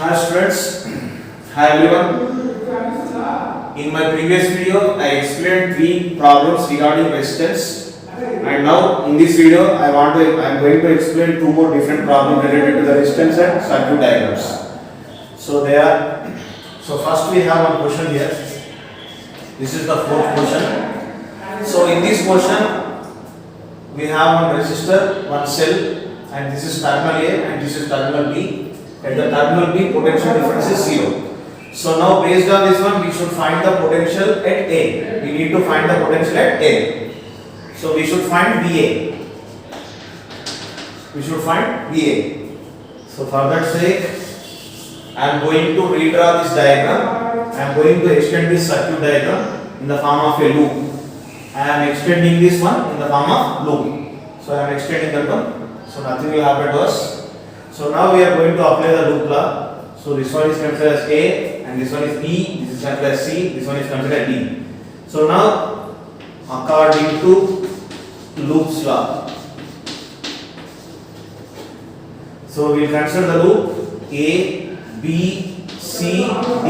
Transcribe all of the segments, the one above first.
Hi students, hi everyone. In my previous video, I explained three problems regarding resistance, and now in this video, I am going to explain two more different problems related to the resistance and circuit diagrams. So first we have one question here. This is the fourth question. So in this question, we have one resistor, one cell, and this is terminal A and this is terminal B. At the terminal B, potential difference is 0. So now based on this one, we should find the potential at A. We need to find the potential at A. So we should find VA. So for that sake, I am going to redraw this diagram. I am going to extend this circuit diagram in the form of a loop. I am extending this one in the form of loop. So I am extending that one. So nothing will happen to us. So now we are going to apply the loop law. So this one is considered as A and this one is B, this is considered as C, this one is considered D. So now according to Loops law, so we will consider the loop A, B, C, D,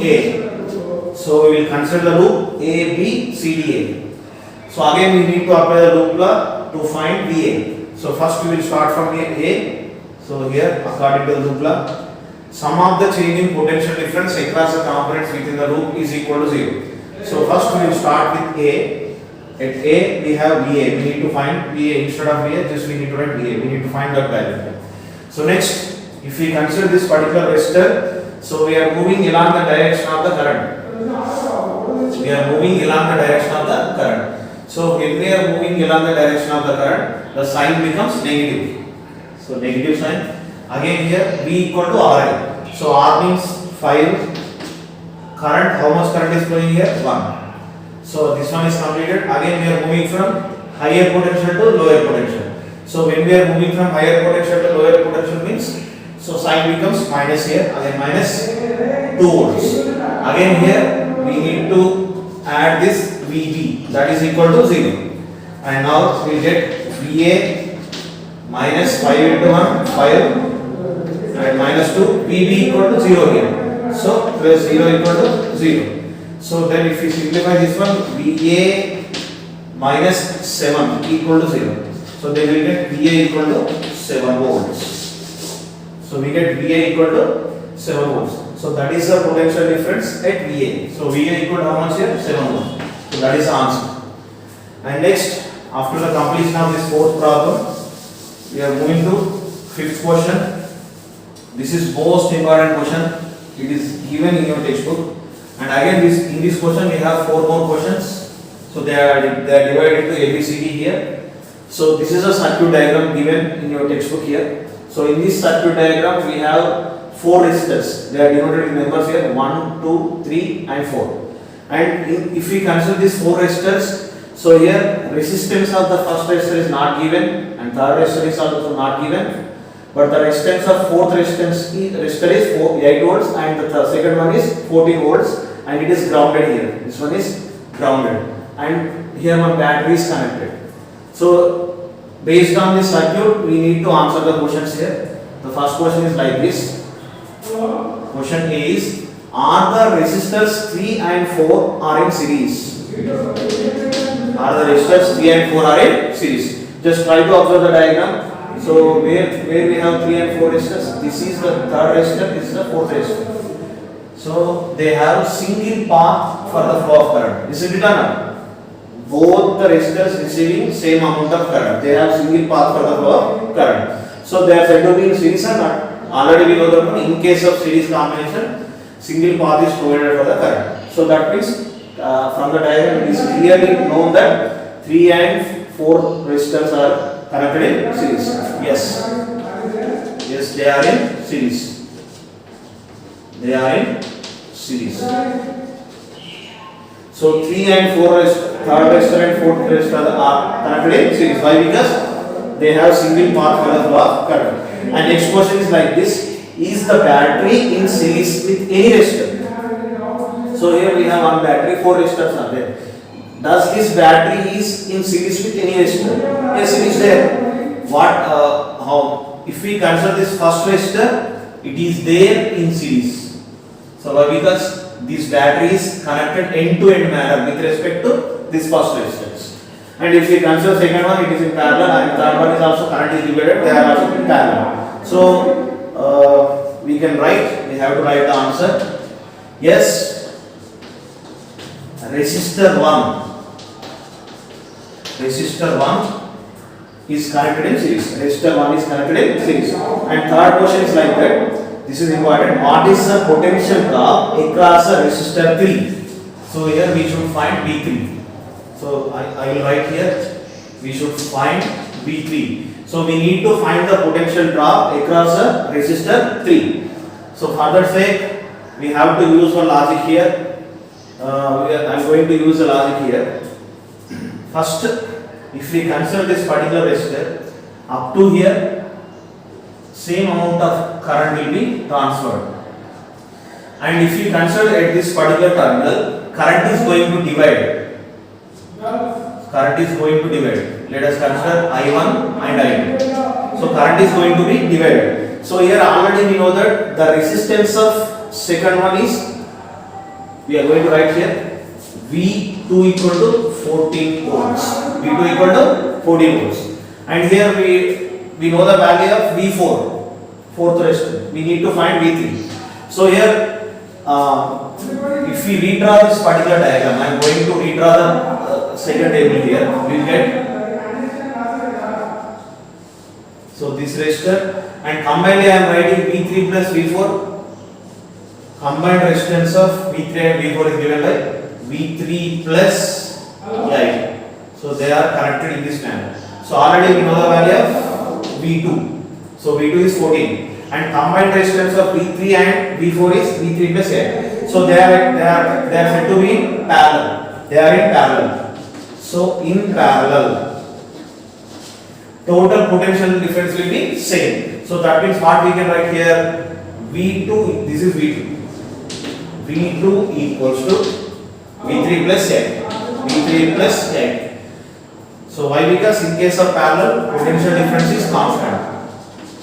A. So we will consider the loop A, B, C, D, A. So again we need to apply the loop law to find VA. So first we will start from A. So here according to the loop law, sum of the change in potential difference across the components within the loop is equal to 0. So first we will start with A. At A we have VA. We need to find VA instead of VA. Just we need to write VA. We need to find that value. So next, if we consider this particular resistor, so we are moving along the direction of the current. So when we are moving along the direction of the current, the sign becomes negative. So negative sign. Again here V equal to RI. So R means 5. Current, how much current is flowing here? 1. So this one is completed. Again we are moving from higher potential to lower potential. So when we are moving from higher potential to lower potential means, so sign becomes minus here. Again minus 2 volts. Again here we need to add this VB, that is equal to 0. And now we get VA minus 5 into 1, 5 and minus 2, VB equal to 0 here. So plus 0 equal to 0. So then if we simplify this one, VA minus 7 equal to 0. So then we get VA equal to 7 volts. So we get VA equal to 7 volts. So that is the potential difference at VA. So VA equal to how much here? 7 volts. So that is the answer. And next, after the completion of this fourth problem, we are moving to fifth question. This is most important question. It is given in your textbook. And again, in this question we have 4 more questions. So they are divided into ABCD here. So this is a circuit diagram given in your textbook here. So in this circuit diagram we have 4 resistors. They are denoted in numbers here 1, 2, 3 and 4. And if we consider these 4 resistors, so here resistance of the first resistor is not given and third resistor is also not given. But the resistance of fourth resistor is 8 volts and the second one is 14 volts and it is grounded here. This one is grounded and here one battery is connected. So based on this circuit we need to answer the questions here. The first question is like this. Question A is, are the resistors 3 and 4 are in series? Are the resistors 3 and 4 are in series? Just try to observe the diagram. So where we have 3 and 4 resistors, this is the third resistor, this is the fourth resistor. So they have single path for the flow of current. Isn't it or not? Both the resistors receiving same amount of current. They have single path for the flow of current. So they are said to be in series or not? Already we know that in case of series combination, single path is provided for the current. So that means from the diagram it is clearly known that 3 and 4 resistors are connected in series. Yes, they are in series. So 3 and 4 third resistor and fourth resistor are connected in series. Why? Because they have single path for the flow of current. And next question is like this: is the battery in series with any resistor? So here we have one battery, 4 resistors are there. Does this battery is in series with any resistor? Yes, it is there. How if we consider this first resistor, it is there in series. So why? Because this battery is connected end to end manner with respect to this first resistance. And if we consider second one, it is in parallel, and third one is also current is divided, they are also in parallel. So we can write, we have to write the answer. Yes, resistor 1 is connected in series. Resistor 1 is connected in series. And third question is like that. This is important. What is the potential drop across a resistor 3? So here we should find V3. So I will write here. We should find V3. So we need to find the potential drop across a resistor 3. So for that sake, we have to use one logic here. I am going to use the logic here. First, if we consider this particular resistor, up to here, same amount of current will be transferred. And if you consider at this particular terminal, current is going to divide. Let us consider I1 and I2. So current is going to be divided. So here already we know that the resistance of second one is, we are going to write here, V2 equal to 14 volts. V2 equal to 14 volts. And here we know the value of V4, fourth resistor. We need to find V3. So here, if we redraw this particular diagram, I am going to redraw the second table here. We will get, so this resistor, and combinedly I am writing V3 plus V4. Combined resistance of V3 and V4 is given by V3 plus I. So they are connected in this manner. So already we know the value of V2. So V2 is 14. And combined resistance of V3 and V4 is V3 plus I. So they are said to be in parallel. They are in parallel. So in parallel, total potential difference will be same. So that means what we can write here, V2, this is V2. V2 equals to V3 plus I. V3 plus I. So why? Because in case of parallel, potential difference is constant.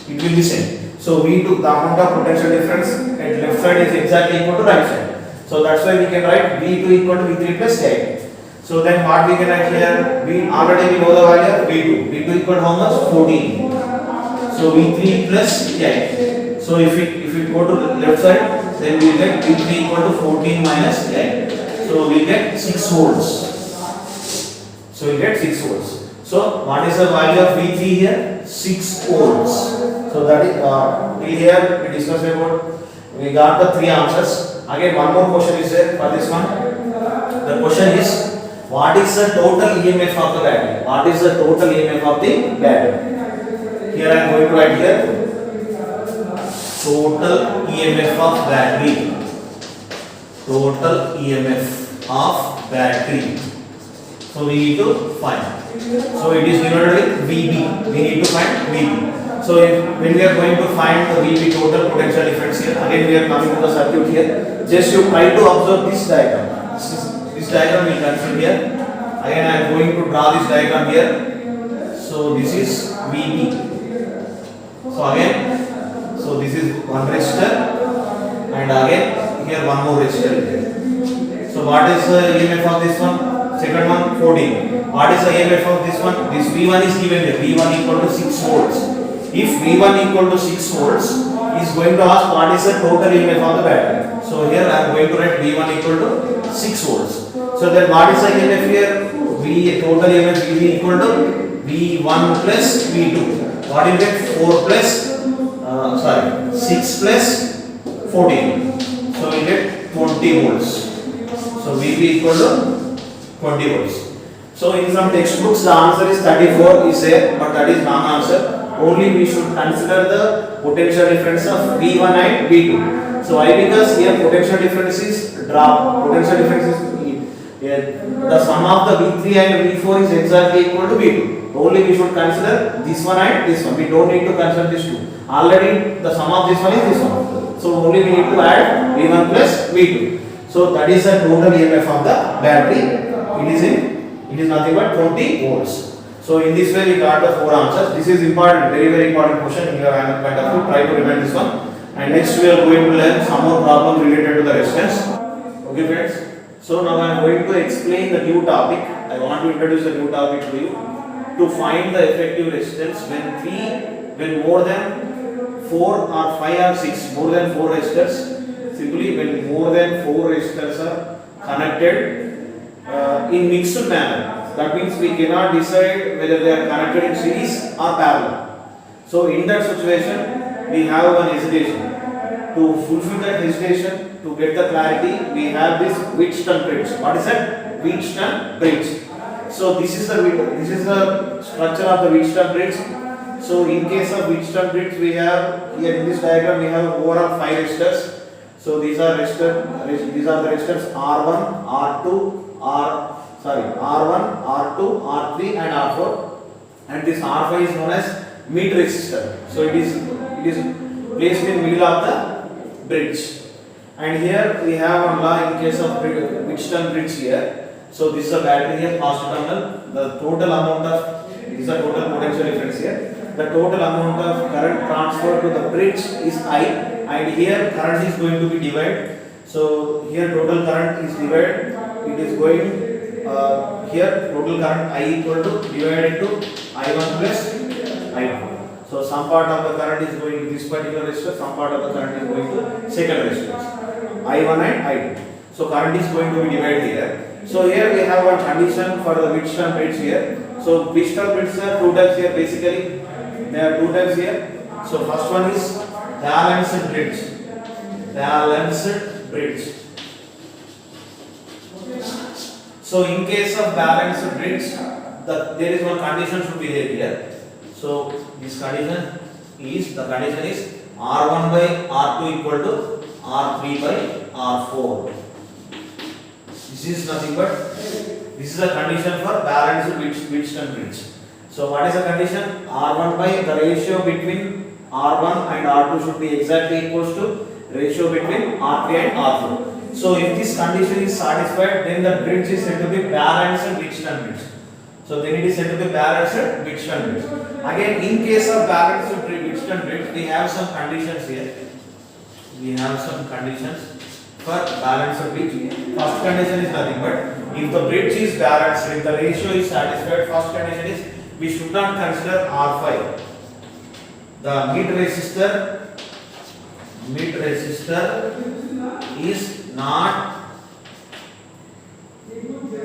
It will be same. So V2, the amount of potential difference at left side is exactly equal to right side. So that's why we can write V2 equal to V3 plus I. So then what we can write here? We already know the value of V2. V2 equal to how much? 14. So V3 plus I. So if we go to the left side, then we get V3 equal to 14 minus I. So we get 6 volts. So we get 6 volts. So what is the value of V3 here? 6 volts. So that is till here we discussed about, we got the 3 answers. Again one more question is there for this one. The question is, what is the total EMF of the battery? What is the total EMF of the battery? Here I am going to write here, total EMF of battery. Total EMF of battery. So we need to find. So it is denoted with VB. We need to find VB. So when we are going to find the VB total potential difference here, again we are coming to the circuit here. Just you try to observe this diagram. This diagram we will consider here. Again I am going to draw this diagram here. So this is VB. So again, so this is one resistor, and again here one more resistor. So what is the EMF of this one? Second one 14. What is the EMF of this one? This V1 is given here. V1 equal to 6 volts. If V1 equal to 6 volts, is going to ask what is the total EMF of the battery. So here I am going to write V1 equal to 6 volts. So then what is the EMF here? Total EMF VB equal to V1 plus V2. What is it? 4 plus 6 plus 14. So we get 20 volts. So VB equal to 20 volts. So in some textbooks the answer is 34 is there, but that is wrong answer. Only we should consider the potential difference of V1 and V2. So why? Because here potential difference is drop. Potential difference is the sum of the V3 and V4 is exactly equal to V2. Only we should consider this one and this one. We don't need to consider this two. Already the sum of this one is this one. So only we need to add V1 plus V2. So that is the total EMF of the battery. It is nothing but 20 volts. So in this way we got the 4 answers. This is important, very important question in your point of view. Try to remember this one. And next we are going to learn some more problems related to the resistance. Okay friends, so now I am going to explain the new topic. I want to introduce a new topic to you, to find the effective resistance when more than 4 or 5 or 6, more than 4 resistors, simply when more than 4 resistors are connected in mixed manner. That means we cannot decide whether they are connected in series or parallel. So in that situation, we have one hesitation. To fulfill that hesitation, to get the clarity, we have this Wheatstone bridge. What is that? Wheatstone bridge. So this is the structure of the Wheatstone bridge. So in case of Wheatstone bridge, we have here in this diagram we have overall 5 resistors. So these are the resistors R1, R2, R1, R2, R3 and R4, and this R5 is known as mid resistor. So it is placed in middle of the bridge. And here we have one law in case of Wheatstone bridge here. So this is a battery here, positive terminal. The total amount of this is the total potential difference here. The total amount of current transferred to the bridge is I, and here current is going to be divided. So here total current is divided. It is going here total current I equal to divided into I1 plus I2. So some part of the current is going to this particular resistor, some part of the current is going to second resistance, I1 and I2. So current is going to be divided here. So here we have one condition for the Wheatstone bridge here. So Wheatstone bridges are 2 types here basically. There are 2 types here. So first one is balanced bridge. Balanced bridge. So in case of balanced bridge, there is one condition should be there here. So this condition is R1 by R2 equal to R3 by R4. This is nothing but this is a condition for balanced Wheatstone bridge. So what is the condition? R1 by the ratio between R1 and R2 should be exactly equals to ratio between R3 and R4. So if this condition is satisfied, then the bridge is said to be balanced Wheatstone bridge. So then it is said to be balanced Wheatstone bridge. Again, in case of balanced Wheatstone bridge, we have some conditions here. We have some conditions for balanced bridge. First condition is nothing but if the bridge is balanced, if the ratio is satisfied, first condition is we should not consider R5. The mid resistor is not,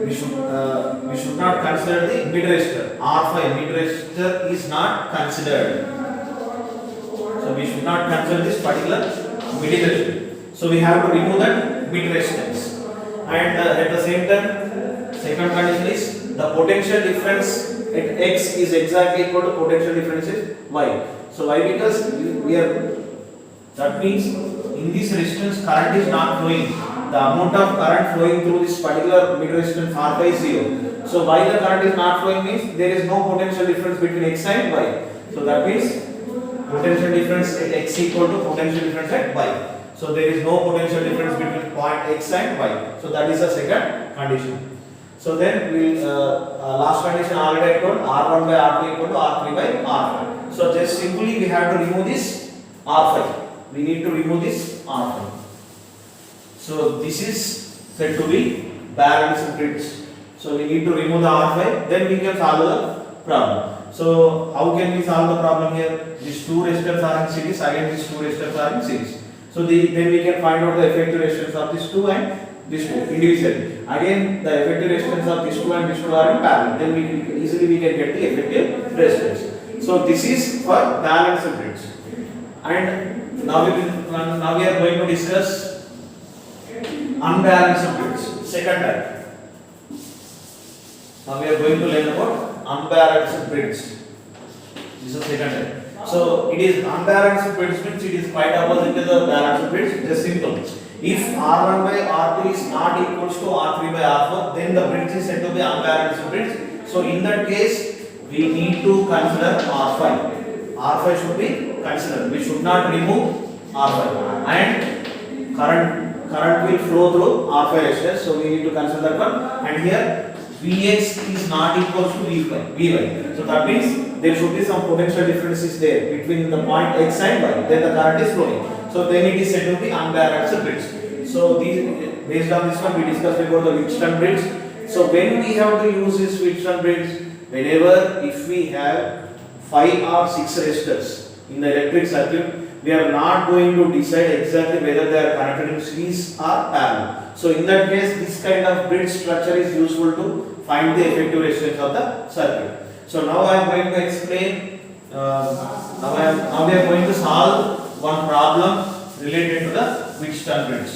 we should not consider the mid resistor. R5 mid resistor is not considered. So we should not consider this particular mid resistor. So we have to remove that mid resistance. And at the same time, second condition is the potential difference at X is exactly equal to potential difference is Y. So why? Because that means in this resistance current is not flowing. The amount of current flowing through this particular mid resistance R5 is 0. So why the current is not flowing means there is no potential difference between X and Y. So that means potential difference at X equal to potential difference at Y. So there is no potential difference between point X and Y. So that is the second condition. So then we last condition already I told R1 by R2 equal to R3 by R5. So just simply we have to remove this R5. We need to remove this R5. So this is said to be balanced bridge. So we need to remove the R5, then we can solve the problem. So how can we solve the problem here? These 2 resistors are in series, again these 2 resistors are in series. So then we can find out the effective resistance of these 2 and these 2 individually. Again the effective resistance of these 2 and these 2 are in parallel. Then we can get the effective resistance. So this is for balanced bridge. And now we are going to discuss unbalanced bridge, second type. Now we are going to learn about unbalanced bridge. This is the second type. So it is unbalanced bridge means it is quite opposite to the balanced bridge. Just simple. If R1 by R2 is not equals to R3 by R4, then the bridge is said to be unbalanced bridge. So in that case, we need to consider R5. R5 should be considered. We should not remove R5. And current will flow through R5 resistors. So we need to consider that one. And here Vx is not equals to Vy. So that means there should be some potential differences there between the point X and Y. Then the current is flowing. So then it is said to be unbalanced bridge. So these, based on this one, we discussed about the Wheatstone bridge. So when we have to use this Wheatstone bridge, whenever if we have 5 or 6 resistors in the electric circuit, we are not going to decide exactly whether they are connected in series or parallel. So in that case, this kind of bridge structure is useful to find the effective resistance of the circuit. So now I am going to explain. Now we are going to solve one problem related to the Wheatstone bridge.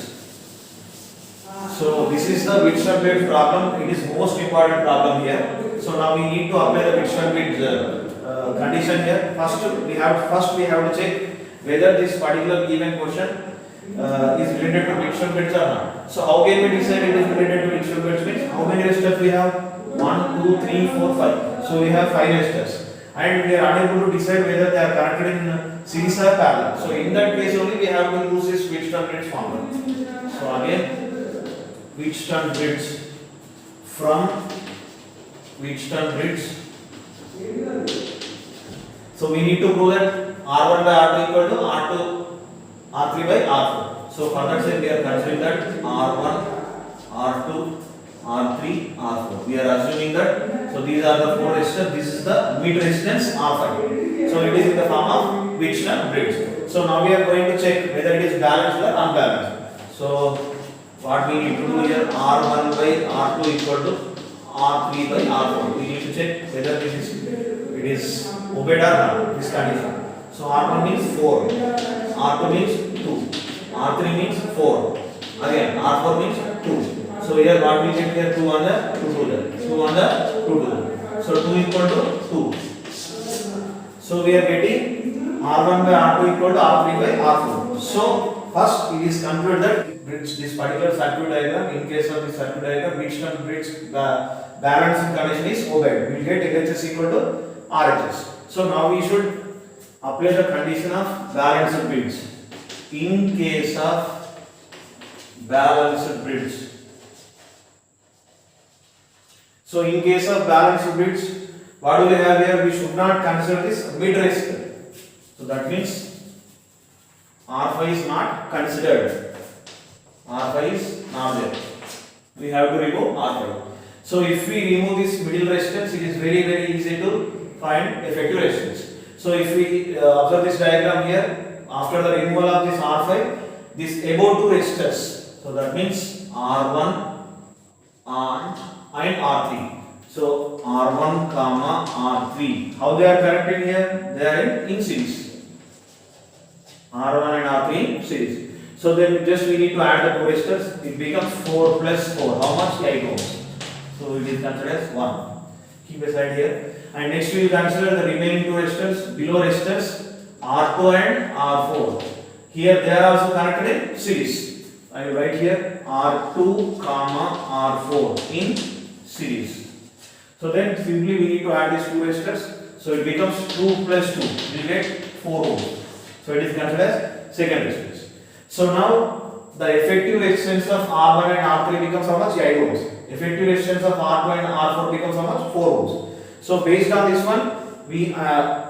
So this is the Wheatstone bridge problem. It is most important problem here. So now we need to apply the Wheatstone bridge condition here. First we have to check whether this particular given question is related to Wheatstone bridge or not. So how can we decide it is related to Wheatstone bridge means how many resistors we have? 1, 2, 3, 4, 5. So we have 5 resistors. And we are unable to decide whether they are connected in series or parallel. So in that case only we have to use this Wheatstone bridge formula. So again, Wheatstone bridge from Wheatstone bridge. So we need to prove that R1 by R2 equal to R3 by R4. So for that sake we are considering that R1, R2, R3, R4. We are assuming that, so these are the 4 resistors, this is the mid resistance R5. So it is in the form of Wheatstone bridge. So now we are going to check whether it is balanced or unbalanced. So what we need to do here, R1 by R2 equal to R3 by R4. We need to check whether it is obeyed or not, this condition. So R1 means 4, R2 means 2, R3 means 4, again R4 means 2. So here what we get here 2 on the 2 to the 2 on the 2 to the. So 2 equal to 2. So we are getting R1 by R2 equal to R3 by R4. So first it is concluded that this particular circuit diagram, in case of this circuit diagram, Wheatstone bridge balancing condition is obeyed. We get LHS equal to RHS. So now we should apply the condition of balanced bridge. In case of balanced bridge. So in case of balanced bridge, what do we have here? We should not consider this mid resistor. So that means R5 is not considered. R5 is not there. We have to remove R5. So if we remove this middle resistance, it is very easy to find effective resistance. So if we observe this diagram here, after the removal of this R5, this above 2 resistors. So that means R1 and R3. So R1 comma R3. How they are connected here? They are in series. R1 and R3 in series. So then just we need to add the 2 resistors. It becomes 4 plus 4. How much? 8 ohms. So it is considered as 1. Keep aside here. And next we will consider the remaining 2 resistors, below resistors, R2 and R4. Here they are also connected in series. I will write here R2 comma R4 in series. So then simply we need to add these 2 resistors. So it becomes 2 plus 2. We will get 4 ohms. So it is considered as second resistance. So now the effective resistance of R1 and R3 becomes how much? 8 ohms. Effective resistance of R2 and R4 becomes how much? 4 ohms. So based on this one, we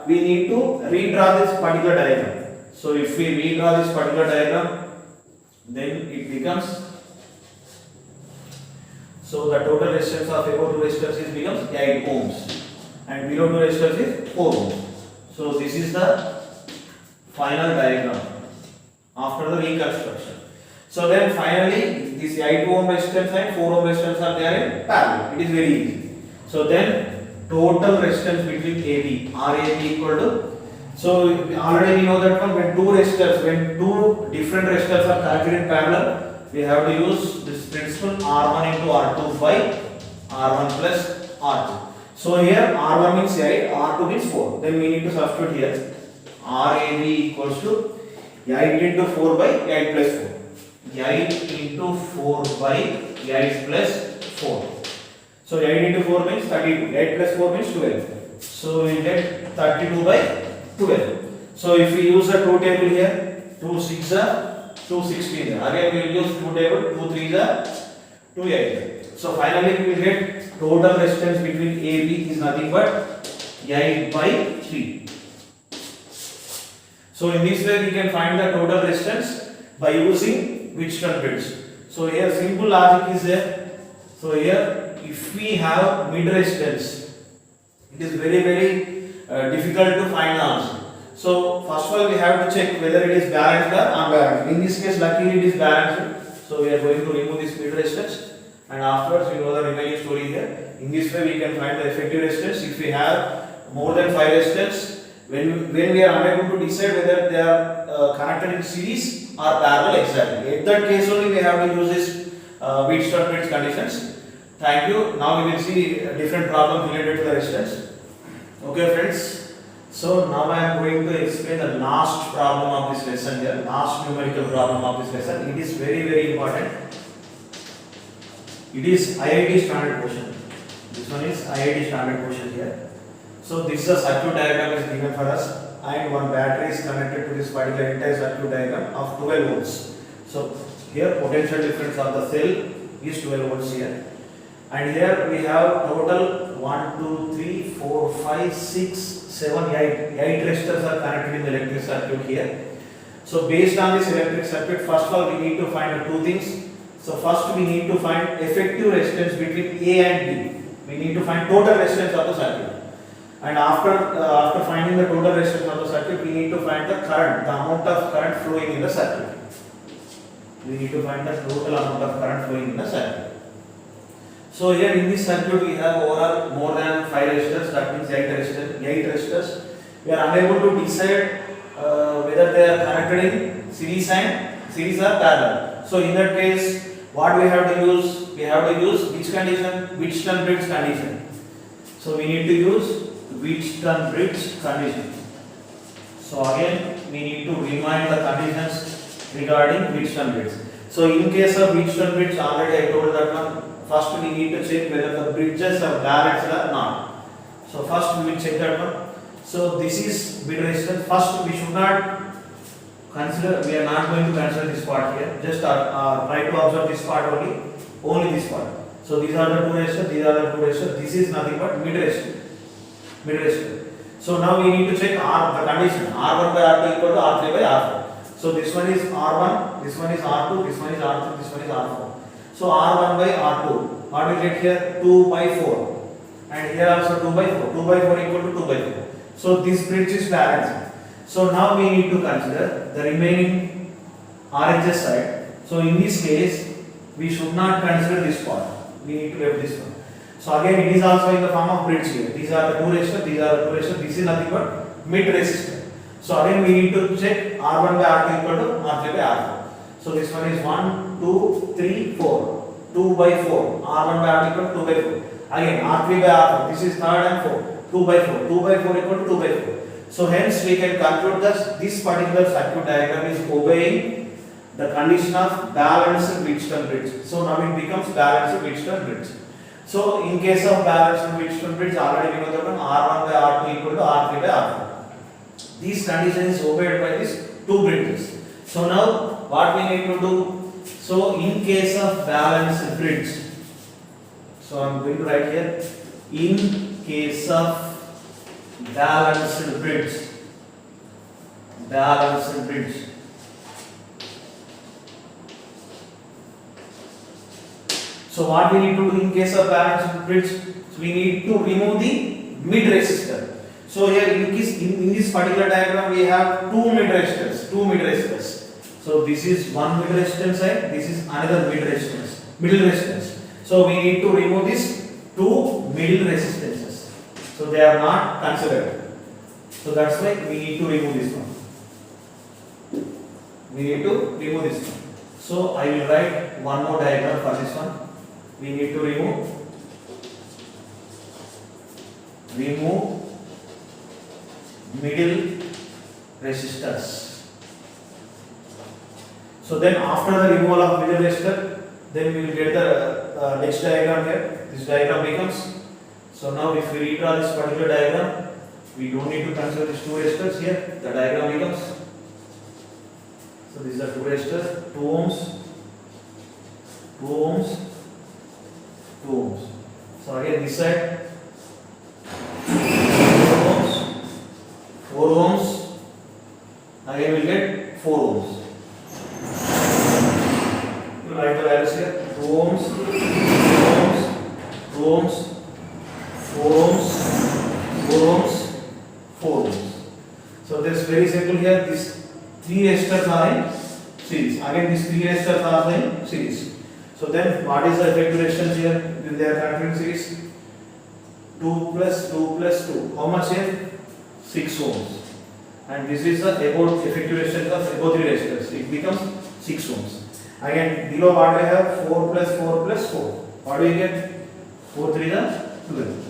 need to redraw this particular diagram. So if we redraw this particular diagram, then it becomes, so the total resistance of above 2 resistors is becomes 8 ohms and below 2 resistors is 4 ohms. So this is the final diagram after the reconstruction. So then finally this 8 ohm resistance and 4 ohm resistance are there in parallel. It is very easy. So then total resistance between AB, RAB equal to, so already we know that one, when two different resistors are connected in parallel, we have to use this principle R1 into R2 by R1 plus R2. So here R1 means 8, R2 means 4. Then we need to substitute here RAB equals to 8 into 4 by 8 plus 4. 8 into 4 by 8 plus 4. So 8 into 4 means 32. 8 plus 4 means 12. So we get 32 by 12. So if we use the 2 table here, 2 6 are 2 16. Again we will use 2 table, 2 3 are 2 8. So finally we will get total resistance between AB is nothing but 8 by 3. So in this way we can find the total resistance by using Wheatstone bridge. So here simple logic is there. So here if we have mid resistance, it is very difficult to find the answer. So first of all we have to check whether it is balanced or unbalanced. In this case luckily it is balanced. So we are going to remove this mid resistance and afterwards we know the remaining story here. In this way we can find the effective resistance. If we have more than 5 resistors, when we are unable to decide whether they are connected in series or parallel exactly. At that case only we have to use this Wheatstone bridge conditions. Thank you. Now we will see different problems related to the resistance. Okay friends. So now I am going to explain the last problem of this lesson here. Last numerical problem of this lesson. It is very important. It is IIT standard question. This one is IIT standard question here. So this is a circuit diagram is given for us and one battery is connected to this particular entire circuit diagram of 12 volts. So here potential difference of the cell is 12 volts here. And here we have total 1, 2, 3, 4, 5, 6, 7, 8 resistors are connected in the electric circuit here. So based on this electric circuit, first of all we need to find two things. So first we need to find effective resistance between A and B. We need to find total resistance of the circuit. And after finding the total resistance of the circuit, we need to find the current, the amount of current flowing in the circuit. We need to find the total amount of current flowing in the circuit. So here in this circuit we have overall more than 5 resistors, that means 8 resistors. We are unable to decide whether they are connected in series or parallel. So in that case, what we have to use? We have to use which condition? Wheatstone bridge condition. So we need to use Wheatstone bridge condition. So again we need to remind the conditions regarding Wheatstone bridge. So in case of Wheatstone bridge, already I told that one. First we need to check whether the bridges are balanced or not. So first we will check that one. So this is mid resistance. First we should not consider, we are not going to consider this part here. Just try to observe this part only this part. So these are the 2 resistors, these are the 2 resistors. This is nothing but mid resistor. So now we need to check the condition R1 by R2 equal to R3 by R4. So this one is R1, this one is R2, this one is R3, this one is R4. So R1 by R2, what we get here? 2 by 4. And here also 2 by 4. 2 by 4 equal to 2 by 4. So this bridge is balanced. So now we need to consider the remaining RHS side. So in this case, we should not consider this part. We need to have this one. So again, it is also in the form of bridge here. These are the 2 resistors, these are the 2 resistors. This is nothing but mid resistor. So again, we need to check R1 by R2 equal to R3 by R4. So this one is 1, 2, 3, 4. 2 by 4. R1 by R2 equal to 2 by 4. Again, R3 by R4. This is third and 4. 2 by 4. 2 by 4 equal to 2 by 4. So hence we can conclude that this particular circuit diagram is obeying the condition of balanced Wheatstone bridge. So now it becomes balanced Wheatstone bridge. So in case of balanced Wheatstone bridge, already we know that R1 by R2 equal to R3 by R4. These conditions is obeyed by these 2 bridges. So now what we need to do? So in case of balanced bridge, so I am going to write here, in case of balanced bridge. So what we need to do in case of balanced bridge? So we need to remove the mid resistor. So here in this particular diagram we have 2 mid resistors. So this is one mid resistance side, this is another middle resistance. So we need to remove these 2 middle resistances. So they are not considered. So that's why we need to remove this one. So I will write one more diagram for this one. We need to remove middle resistors. So then after the removal of middle resistor, then we will get the next diagram here. This diagram becomes, so now if we redraw this particular diagram, we don't need to consider these 2 resistors here. The diagram becomes, so these are 2 resistors, 2 ohms, 2 ohms, 2 ohms. So again this side 4 ohms, 4 ohms, again we will get 4 ohms. You write the values here: 2 ohms, 3 ohms, 2 ohms, 4 ohms, 4 ohms, 4 ohms. So this is very simple here. These 3 resistors are in series. Again, these 3 resistors are in series. So then, what is the effective resistance here when they are connected in series? 2 plus 2 plus 2. How much here? 6 ohms. And this is the above effective resistance of above 3 resistors. It becomes 6 ohms. Again, below what I have? 4 plus 4 plus 4. What do you get? 4 3 is 12.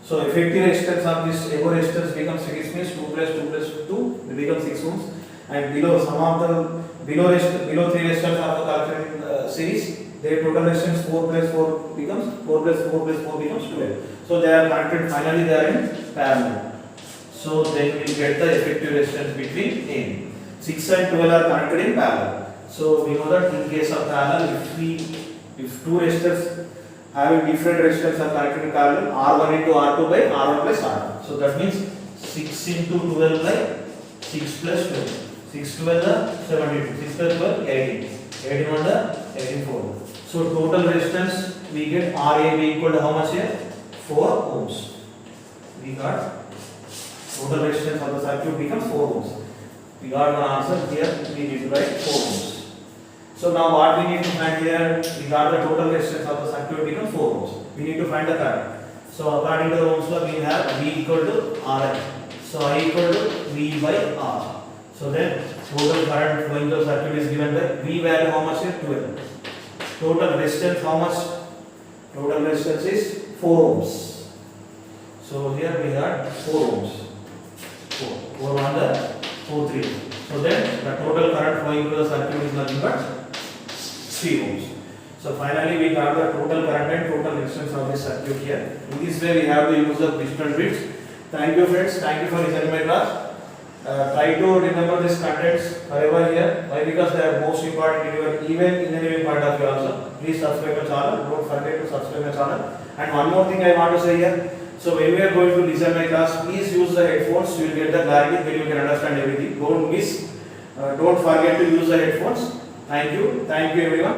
So effective resistance of this above resistance becomes 6 means 2 plus 2 plus 2 will become 6 ohms. And below some of the below 3 resistors are calculated in series. Their total resistance 4 plus 4 becomes 4 plus 4 plus 4 becomes 12. So they are connected. Finally, they are in parallel. So then we get the effective resistance between A. 6 and 12 are connected in parallel. So we know that in case of parallel, if 2 resistors having different resistors are connected in parallel, R1 into R2 by R1 plus R2. So that means 6 into 12 by 6 plus 12. 6 12 72. 6 plus 12 18. 18 1 18 4. So total resistance we get RAB equal to how much here? 4 ohms. We got total resistance of the circuit becomes 4 ohms. We got one answer here. We need to write 4 ohms. So now what we need to find here? We got the total resistance of the circuit becomes 4 ohms. We need to find the current. So according to the Ohm's law, we have V equal to RI. So I equal to V by R. So then total current flowing through the circuit is given by V value how much here? 12. Total resistance how much? Total resistance is 4 ohms. So here we got 4 ohms. 4 1 the 4 3. So then the total current flowing through the circuit is nothing but 3 ohms. So finally we got the total current and total resistance of this circuit here. In this way we have to use the different bits. Thank you friends. Thank you for listening my class. Try to remember these contents forever here. Why? Because they are most important in your even engineering point of view also. Please subscribe my channel. Don't forget to subscribe my channel. And one more thing I want to say here. So when we are going to listen my class, please use the headphones. You will get the clarity when you can understand everything. Don't miss. Don't forget to use the headphones. Thank you. Thank you everyone.